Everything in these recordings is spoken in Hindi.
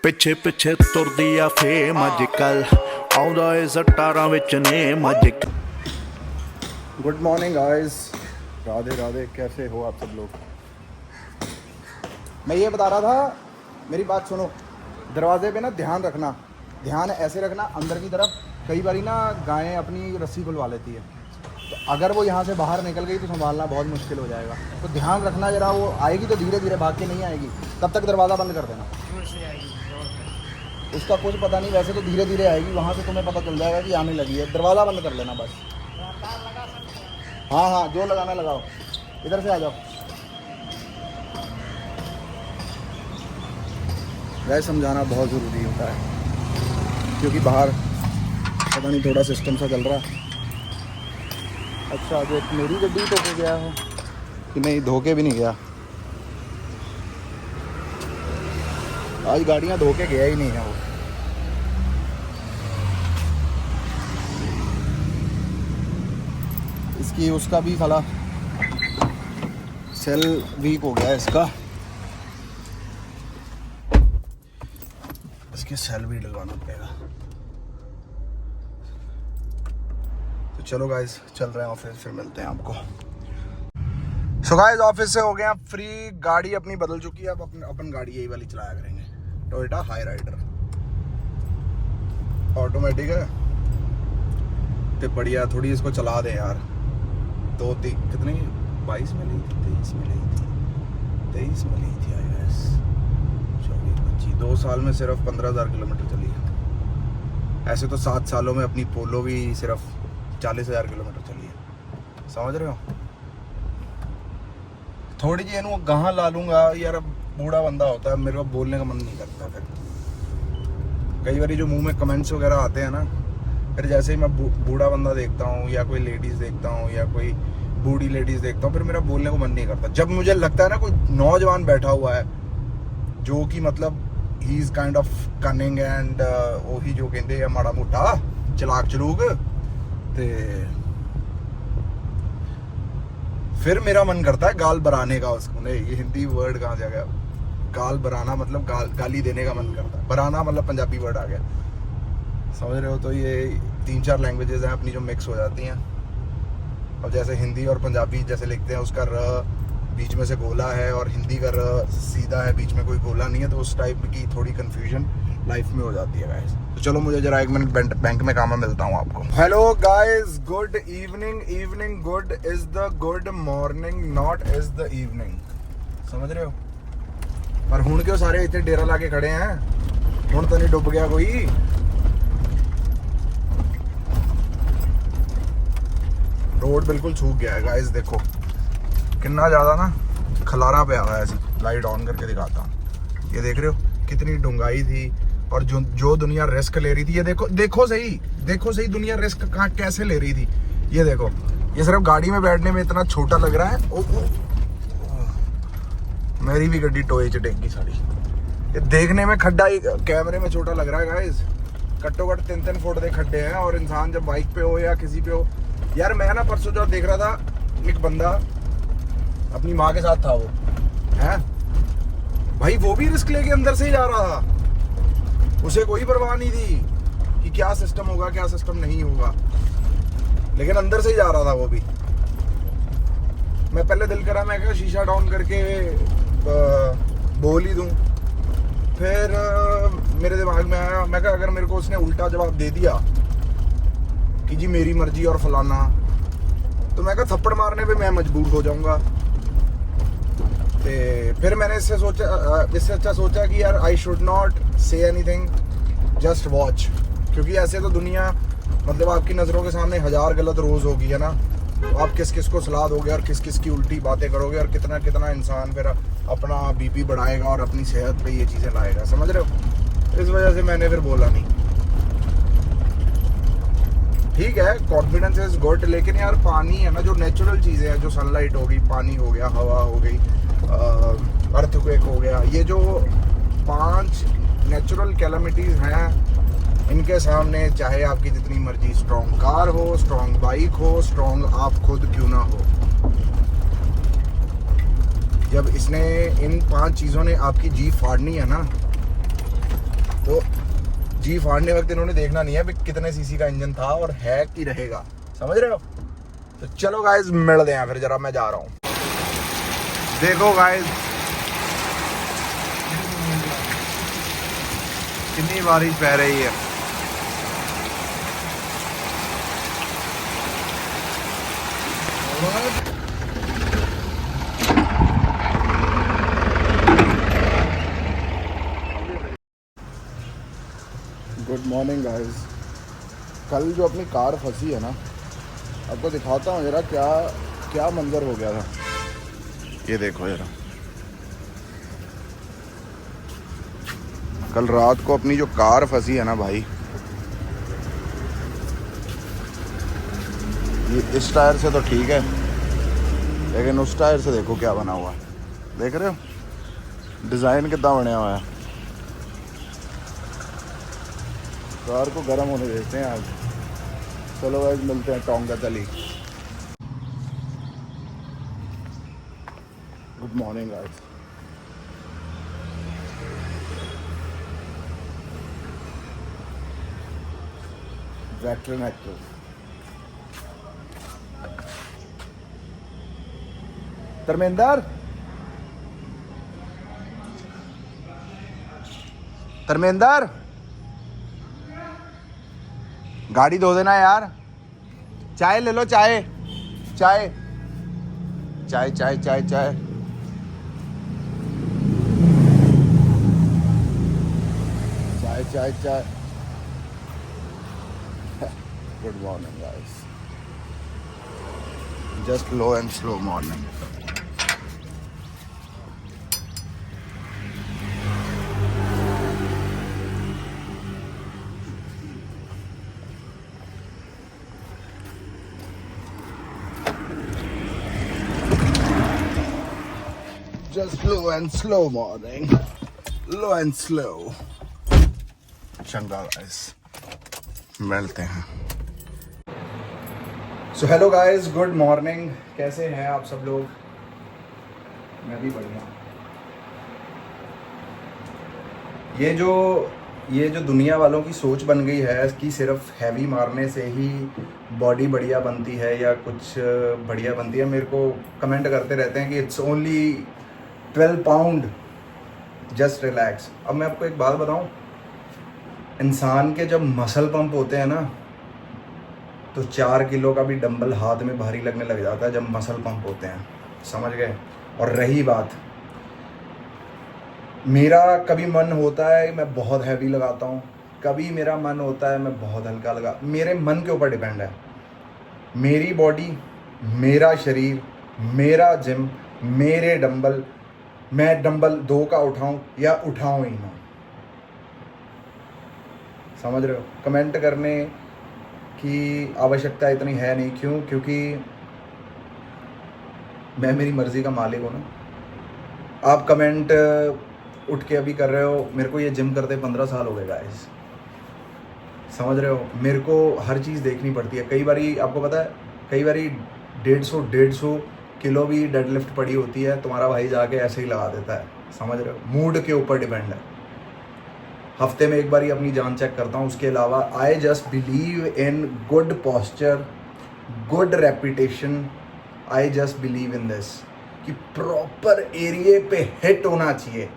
ਪਿੱਛੇ ਪਿੱਛੇ ਤੁਰਦੀ ਆ ਫੇਮ ਅੱਜ ਕੱਲ ਆਉਂਦਾ ਏ ਸਟਾਰਾਂ ਵਿੱਚ ਨੇਮ ਅੱਜ good morning guys, Radhe Radhe. कैसे हो आप सब लोग? मैं ये बता रहा था, मेरी बात सुनो। दरवाजे पे ना ध्यान रखना, ध्यान ऐसे रखना अंदर की तरफ। कई बारी ना गायें अपनी रस्सी खुलवा लेती है, तो अगर वो यहाँ से बाहर निकल गई तो संभालना बहुत मुश्किल हो जाएगा। तो ध्यान रखना जरा, वो आएगी तो धीरे धीरे भाग के नहीं आएगी, तब तक दरवाज़ा बंद कर देना। उसका कुछ पता नहीं, वैसे तो धीरे धीरे आएगी, वहाँ से तुम्हें पता चल जाएगा कि आने लगी है। दरवाज़ा बंद कर लेना बस। हाँ हाँ, जो लगाना लगाओ। इधर से आ जाओ। वह समझाना बहुत ज़रूरी होता है, क्योंकि बाहर पता नहीं थोड़ा सिस्टम सा चल रहा है। अच्छा, जो एक मेरी गड्डी तो हो गया है कि नहीं, धोके भी नहीं गया आज। गाड़ियाँ धोके गया ही नहीं है वो। इसकी उसका भी साला सेल वीक हो गया इसका, इसके सेल भी डलवाना पड़ेगा। तो चलो गाइस, चल रहे हैं ऑफिस, फिर मिलते हैं आपको। सो गाइस, ऑफिस से हो गए आप फ्री, गाड़ी अपनी बदल चुकी है। अब अपन गाड़ी यही वाली चलाया करेंगे, टोयोटा हाई राइडर, ऑटोमेटिक है। तो बढ़िया, थोड़ी इसको चला दे यार। कितनी 22 में ली थी, 23 में ली थी, 23 में ली थी, 24 25, 2 साल में सिर्फ 15,000 किलोमीटर चली है। ऐसे तो 7 सालों में अपनी पोलो भी सिर्फ 40,000 किलोमीटर चली है। समझ रहे हो? थोड़ी जी इनू कहाँ ला लूँगा यार, अब बूढ़ा बंदा होता है, मेरे को बोलने का मन नहीं करता। फिर कई बार जो मुंह में कमेंट्स वगैरह आते हैं ना, फिर जैसे ही मैं बूढ़ा बंदा देखता हूँ या कोई लेडीज़ देखता हूँ या कोई बूढ़ी लेडीज़ देखता हूँ, फिर मेरा बोलने को मन नहीं करता। जब मुझे लगता है ना कोई नौजवान बैठा हुआ है जो कि मतलब he is kind of cunning and वही जो कहते हैं माड़ा मोटा चलाक चलूक, तो फिर मेरा मन करता है गाल बराने का। उसको नहीं, ये हिंदी वर्ड कहाँ से आ गया? गाल बराना मतलब गाली देने का मन करता है। बराना मतलब पंजाबी वर्ड आ गया, समझ रहे हो? तो ये 3-4 लैंग्वेजेस हैं अपनी जो मिक्स हो जाती हैं। अब जैसे हिंदी और पंजाबी जैसे लिखते हैं, उसका र बीच में से गोला है और हिंदी का र सीधा है, बीच में कोई गोला नहीं है, तो उस टाइप की थोड़ी कन्फ्यूजन लाइफ में हो जाती है गाइस। तो चलो, मुझे जरा 1 मिनट बैंक में काम है, मिलता हूँ आपको। Hello guys, good evening. Evening good is the good, morning not is the evening. समझ रहे हो? पर हुण क्यों सारे इतने डेरा ला के खड़े हैं? हुण तो नहीं डूब गया कोई? रोड बिल्कुल सूख गया है गाइस, देखो कितना ज़्यादा ना खलारा पे आ रहा है। ऐसी लाइट ऑन करके दिखाता हूँ, ये देख रहे हो कितनी डूंगाई थी। और जो दुनिया रिस्क ले रही थी, ये देखो सही दुनिया रिस्क कहाँ कैसे ले रही थी। ये देखो, ये सिर्फ गाड़ी में बैठने में इतना छोटा लग रहा है। मेरी भी गड्डी टोए चटेगी साड़ी। ये देखने में खड्डा ही कैमरे में छोटा लग रहा है गाइस। घट्टो घट्ट 3-3 फुट के खड्डे हैं। और इंसान जब बाइक पे हो या किसी पे हो, यार मैं ना परसों जब देख रहा था, एक बंदा अपनी माँ के साथ था, वो है भाई, वो भी रिस्क लेके अंदर से ही जा रहा था। उसे कोई परवाह नहीं थी कि क्या सिस्टम होगा क्या सिस्टम नहीं होगा, लेकिन अंदर से ही जा रहा था वो भी। मैं पहले दिल करा, मैं क्या शीशा डाउन करके बोल ही दूं। फिर मेरे दिमाग में आया, मैं कहा अगर मेरे को उसने उल्टा जवाब दे दिया कि जी मेरी मर्जी और फलाना, तो मैं कहा थप्पड़ मारने पे मैं मजबूर हो जाऊंगा। फिर मैंने इससे अच्छा सोचा कि यार I should not say anything, just watch. क्योंकि ऐसे तो दुनिया मतलब आपकी नज़रों के सामने 1000 गलत रोज़ होगी, है ना? तो आप किस किस को सलाह दोगे और किस किस की उल्टी बातें करोगे, और कितना कितना इंसान फिर अपना बीपी बढ़ाएगा और अपनी सेहत पे ये चीज़ें लाएगा। समझ रहे हो? इस वजह से मैंने फिर बोला नहीं। ठीक है, कॉन्फिडेंस इज गुड, लेकिन यार पानी है ना, जो नेचुरल चीज़ें हैं, जो सनलाइट हो गई, पानी हो गया, हवा हो गई, अर्थक्वेक हो गया, ये जो 5 नेचुरल कैलामिटीज़ हैं, इनके सामने चाहे आपकी जितनी मर्जी स्ट्रॉन्ग कार हो, स्ट्रॉन्ग बाइक हो, स्ट्रॉन्ग आप खुद क्यों ना हो, जब इसने इन 5 चीज़ों ने आपकी जी फाड़नी है ना, तो जी फाड़ने वक्त इन्होंने देखना नहीं है कि कितने सीसी का इंजन था और है कि रहेगा, समझ रहे हो। तो चलो गाइस मिलते हैं फिर, जरा मैं जा रहा हूँ। देखो गाइस कितनी बारिश पै रही है। Good morning guys. कल जो अपनी कार फंसी है ना, आपको दिखाता हूँ जरा क्या क्या मंजर हो गया था। ये देखो जरा, कल रात को अपनी जो कार फंसी है ना भाई, ये इस टायर से तो ठीक है, लेकिन उस टायर से देखो क्या बना हुआ है। देख रहे हो डिज़ाइन कितना बनया हुआ है। कार को गर्म होने देते हैं आज। चलो आज मिलते हैं टोंगा तली। Good morning guys. Veteran actor Dharmendra, Dharmendra गाड़ी धो देना यार। चाय ले लो, चाय चाय चाय चाय चाय चाय। चाय चाय चाय। Good morning guys. Just low and slow morning. Just low and slow morning. Low and slow. चंगा गाइस, मिलते हैं। So hello guys, good morning. कैसे हैं आप सब लोग? मैं भी बढ़िया। ये जो दुनिया वालों की सोच बन गई है कि सिर्फ हैवी मारने से ही बॉडी बढ़िया बनती है या कुछ बढ़िया बनती है, मेरे को कमेंट करते रहते हैं कि it's only 12 pound, just relax. अब मैं आपको एक बात बताऊं, इंसान के जब मसल पंप होते हैं ना, तो 4 किलो का भी डंबल हाथ में भारी लगने लग जाता है जब मसल पंप होते हैं, समझ गए। और रही बात, मेरा कभी मन होता है मैं बहुत हैवी लगाता हूँ, कभी मेरा मन होता है मैं बहुत हल्का लगा। मेरे मन के ऊपर डिपेंड है। मेरी बॉडी, मेरा शरीर, मेरा जिम, मेरे डंबल, मैं डंबल 2 का उठाऊं या उठाऊं ही ना, समझ रहे हो। कमेंट करने की आवश्यकता इतनी है नहीं। क्यों? क्योंकि मैं मेरी मर्ज़ी का मालिक हूँ ना। आप कमेंट उठ के अभी कर रहे हो, मेरे को ये जिम करते 15 साल हो गए गाइस, समझ रहे हो। मेरे को हर चीज़ देखनी पड़ती है। कई बारी आपको पता है, कई बारी 150 किलो भी डेडलिफ्ट पड़ी होती है, तुम्हारा भाई जाके ऐसे ही लगा देता है, समझ रहे हो। मूड के ऊपर डिपेंड है। हफ्ते में एक बार ही अपनी जान चेक करता हूँ। उसके अलावा I just believe in good posture, good reputation. I just believe in this कि प्रॉपर एरिए पे हिट होना चाहिए।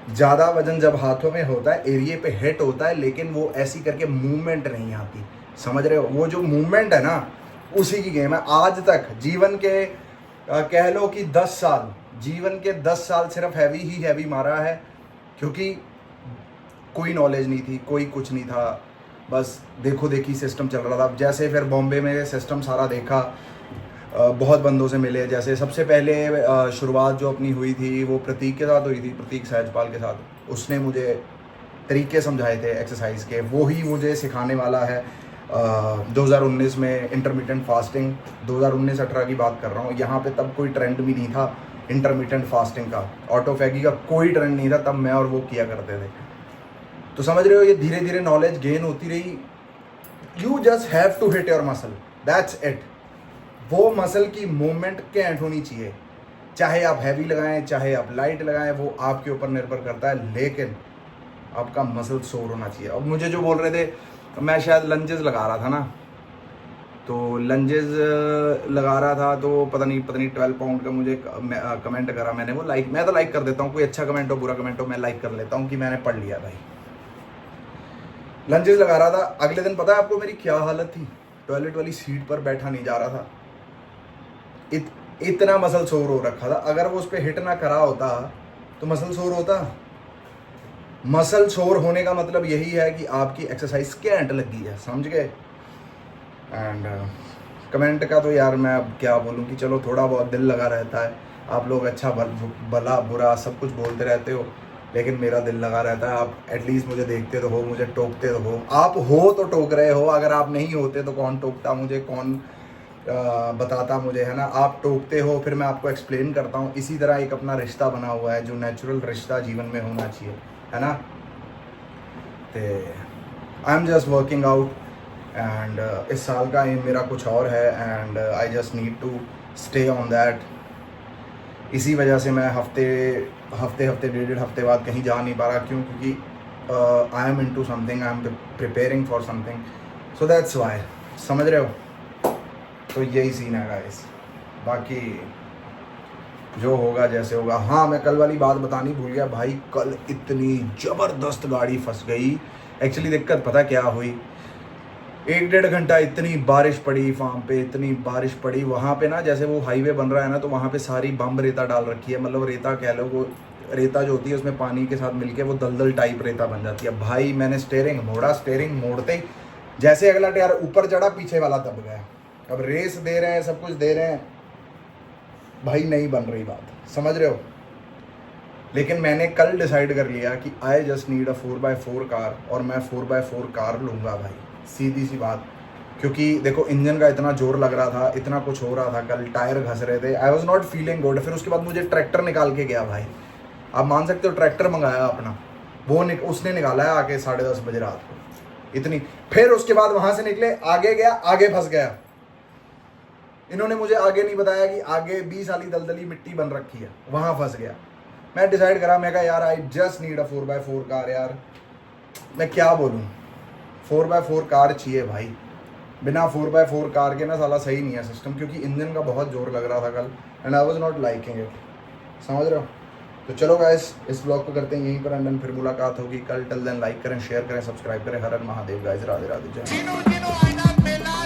ज़्यादा वजन जब हाथों में होता है, एरिए पे हिट होता है, लेकिन वो ऐसी करके मूवमेंट नहीं आती, समझ रहे हो। वो जो मूवमेंट है ना, उसी की गेम है। आज तक जीवन के कह लो कि 10 साल, जीवन के 10 साल सिर्फ हैवी ही हैवी मारा है, क्योंकि कोई नॉलेज नहीं थी, कोई कुछ नहीं था, बस देखो देखी सिस्टम चल रहा था। जैसे फिर बॉम्बे में सिस्टम सारा देखा, बहुत बंदों से मिले। जैसे सबसे पहले शुरुआत जो अपनी हुई थी वो प्रतीक के साथ हुई थी, प्रतीक सहजपाल के साथ। उसने मुझे तरीके समझाए थे एक्सरसाइज के, वो ही मुझे सिखाने वाला है 2019 में इंटरमिटेंट फास्टिंग। 2019-18 की बात कर रहा हूँ। यहाँ पे तब कोई ट्रेंड भी नहीं था इंटरमिटेंट फास्टिंग का, ऑटोफैगी का कोई ट्रेंड नहीं था तब। मैं और वो किया करते थे। तो समझ रहे हो, ये धीरे धीरे नॉलेज गेन होती रही। You just have to hit your muscle, that's it. वो मसल की मूवमेंट कैंट होनी चाहिए, चाहे आप हैवी लगाएं चाहे आप लाइट लगाएं, वो आपके ऊपर निर्भर करता है। लेकिन आपका मसल सोर होना चाहिए। अब मुझे जो बोल रहे थे, मैं शायद लंजेस लगा रहा था ना, तो लंजेस लगा रहा था तो पता नहीं 12 पाउंड का मुझे कमेंट करा मैंने, वो लाइक, मैं तो लाइक कर देता हूँ, कोई अच्छा कमेंट हो बुरा कमेंट हो मैं लाइक कर लेता हूँ कि मैंने पढ़ लिया भाई। लंजेस लगा रहा था, अगले दिन पता है आपको मेरी क्या हालत थी, टॉयलेट वाली सीट पर बैठा नहीं जा रहा था, इतना मसल सोर हो रखा था। अगर वो उस पर हिट ना करा होता तो मसल सोर होता। मसल सोर होने का मतलब यही है कि आपकी एक्सरसाइज कैंट लगी है, समझ गए। एंड कमेंट का तो यार मैं अब क्या बोलूँ कि चलो थोड़ा बहुत दिल लगा रहता है, आप लोग अच्छा भला बुरा सब कुछ बोलते रहते हो, लेकिन मेरा दिल लगा रहता है। आप एटलीस्ट मुझे देखते तो हो, मुझे टोकते तो हो, आप हो तो टोक रहे हो, अगर आप नहीं होते तो कौन टोकता मुझे, कौन बताता मुझे, है ना। आप टोकते हो, फिर मैं आपको एक्सप्लेन करता हूँ। इसी तरह एक अपना रिश्ता बना हुआ है जो नेचुरल रिश्ता जीवन में होना चाहिए, है ना। तो I am just working out and इस साल का एम मेरा कुछ और है and I just need to stay on that. इसी वजह से मैं हफ्ते 1.5 हफ्ते बाद कहीं जा नहीं पा रहा, क्यों, क्योंकि I am into something, I am preparing for something, so that's why, समझ रहे हो। तो यही सीन है गाइस, बाकी जो होगा जैसे होगा। हाँ, मैं कल वाली बात बतानी भूल गया भाई, कल इतनी ज़बरदस्त गाड़ी फंस गई। एक्चुअली दिक्कत पता क्या हुई, 1-1.5 घंटा इतनी बारिश पड़ी वहाँ पे, इतनी बारिश पड़ी वहाँ पे ना, जैसे वो हाईवे बन रहा है ना, तो वहाँ पे सारी बम रेता डाल रखी है, मतलब रेता कह लो, वो रेता जो होती है उसमें पानी के साथ मिलके वो दलदल टाइप रेता बन जाती है। भाई मैंने स्टेयरिंग मोड़ते ही जैसे अगला टायर ऊपर चढ़ा, पीछे वाला दब गया। अब रेस दे रहे हैं, सब कुछ दे रहे हैं भाई, नहीं बन रही बात, समझ रहे हो। लेकिन मैंने कल डिसाइड कर लिया कि आई just need a 4x4 car, और मैं 4x4 कार लूँगा भाई, सीधी सी बात। क्योंकि देखो इंजन का इतना जोर लग रहा था, इतना कुछ हो रहा था, कल टायर घस रहे थे, I was not feeling good. फिर उसके बाद मुझे ट्रैक्टर निकाल के गया भाई, आप मान सकते हो, ट्रैक्टर मंगाया अपना, वो उसने निकाला है आके 10:30 बजे रात को इतनी। फिर उसके बाद वहाँ से निकले, आगे गया, आगे फंस गया। इन्होंने मुझे आगे नहीं बताया कि आगे 20 वाली दलदली मिट्टी बन रखी है, वहाँ फंस गया। मैं डिसाइड करा, मैं कहा यार आई just need a 4x4 car. यार मैं क्या बोलूँ, 4x4 कार चाहिए भाई, बिना 4x4 कार के ना साला सही नहीं है सिस्टम, क्योंकि इंजन का बहुत जोर लग रहा था कल and I was not liking it, समझ रहे हो। तो चलो गाइस, इस ब्लॉग को करते हैं यहीं पर, एंड फिर मुलाकात होगी कल। टिल देन लाइक करें, शेयर करें, सब्सक्राइब करें। हर हर महादेव गाइस, राधे राधे, जय।